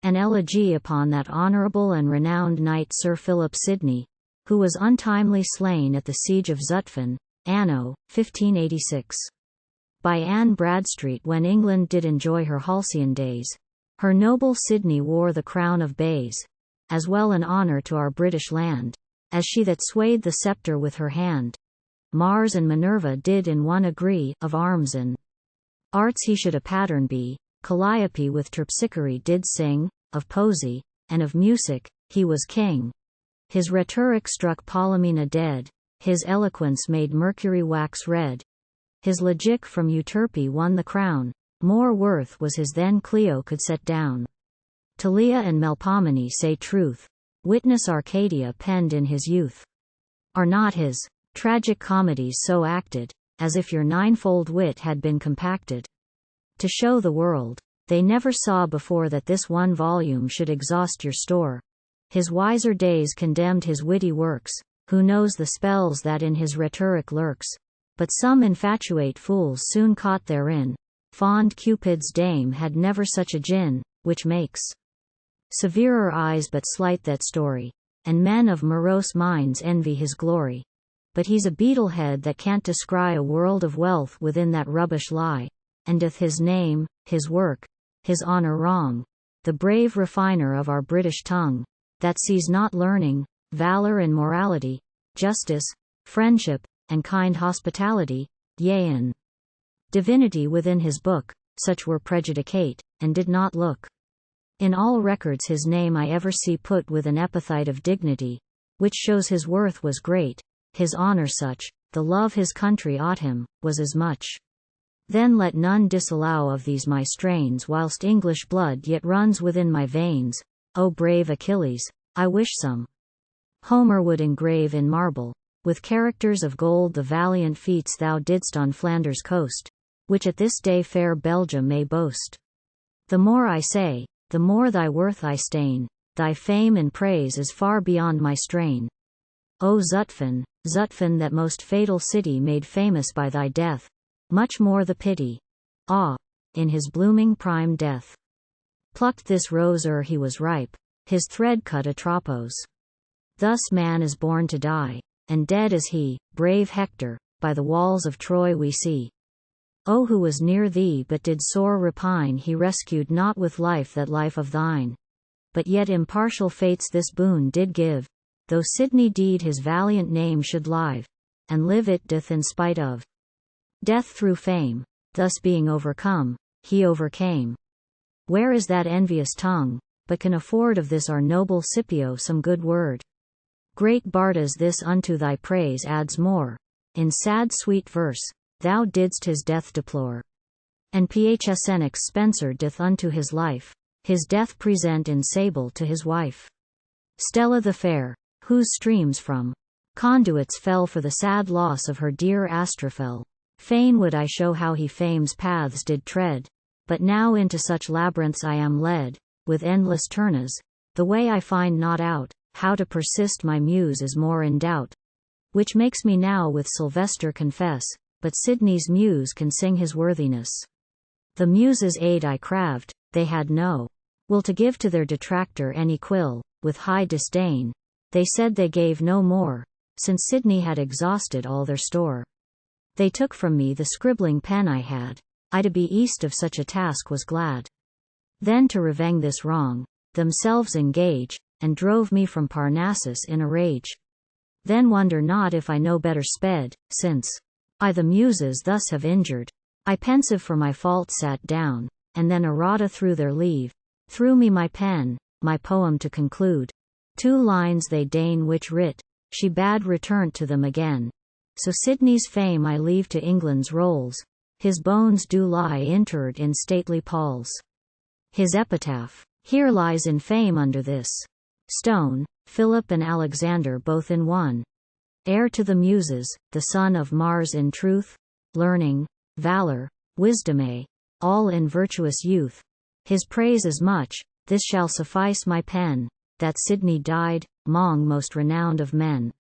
An elegy upon that honourable and renowned knight Sir Philip Sidney, who was untimely slain at the siege of Zutphen, Anno, 1586. By Anne Bradstreet. When England did enjoy her halcyon days, her noble Sidney wore the crown of bays, as well an honour to our British land, as she that swayed the sceptre with her hand. Mars and Minerva did in one agree, of arms and arts he should a pattern be. Calliope with Terpsichore did sing, of Poesie, and of musick, he was king. His Rhetorick struck Polimina dead, his Eloquence made Mercury wax red. His Logick from Euterpe won the crown, more worth was his than Clio could set down. Thalia and Melpomene say truth, witness Arcadia penned in his youth. Are not his tragic comedies so acted, as if your ninefold wit had been compacted to show the world? They never saw before that this one volume should exhaust your store. His wiser days condemned his witty works, who knows the spells that in his rhetoric lurks? But some infatuate fools soon caught therein. Fond Cupid's dame had never such a gin, which makes severer eyes but slight that story, and men of morose minds envy his glory. But he's a beetlehead that can't descry a world of wealth within that rubbish lie, and doth his name, his work, his honour wrong. The brave refiner of our British tongue, that sees not learning, valour and morality, justice, friendship, and kind hospitality, yea and divinity within his book, such were prejudicate, and did not look. In all records his name I ever see put with an epithet of dignity, which shows his worth was great, his honour such, the love his country ought him, was as much. Then let none disallow of these my strains, whilst English blood yet runs within my veins. O brave Achilles, I wish some Homer would engrave in marble, with characters of gold, the valiant feats thou didst on Flanders coast, which at this day fair Belgium may boast. The more I say, the more thy worth I stain, thy fame and praise is far beyond my strain. O Zutphen, Zutphen, that most fatal city made famous by thy death, much more the pity. Ah, in his blooming prime death plucked this rose ere he was ripe, his thread cut Atropos. Thus man is born to die, and dead is he, brave Hector, by the walls of Troy we see. O who was near thee but did sore repine, he rescued not with life that life of thine. But yet impartial fates this boon did give, though Sidney deed his valiant name should live, and live it doth in spite of death through fame. Thus being overcome, he overcame. Where is that envious tongue, but can afford of this our noble Scipio some good word? Great Bardas this unto thy praise adds more, in sad sweet verse, thou didst his death deplore. And Phsnx Spencer doth unto his life, his death present in sable to his wife. Stella the fair, whose streams from conduits fell for the sad loss of her dear Astrophel. Fain would I show how he fame's paths did tread, but now into such labyrinths I am led, with endless turnas, the way I find not out, how to persist my muse is more in doubt. Which makes me now with Sylvester confess, but Sidney's muse can sing his worthiness. The muses' aid I craved, they had no will to give to their detractor any quill, with high disdain, they said they gave no more, since Sidney had exhausted all their store. They took from me the scribbling pen I had, I to be east of such a task was glad. Then to revenge this wrong, themselves engage, and drove me from Parnassus in a rage. Then wonder not if I no better sped, since I the muses thus have injured. I pensive for my fault sat down, and then errata through their leave, threw me my pen, my poem to conclude. 2 lines they deign which writ, she bade return to them again. So Sidney's fame I leave to England's rolls, his bones do lie interred in stately palls. His epitaph here lies in fame under this stone, Philip and Alexander both in one. Heir to the muses, the son of Mars in truth, learning, valor, wisdom, all in virtuous youth. His praise is much, this shall suffice my pen, that Sidney died, 'mong most renowned of men.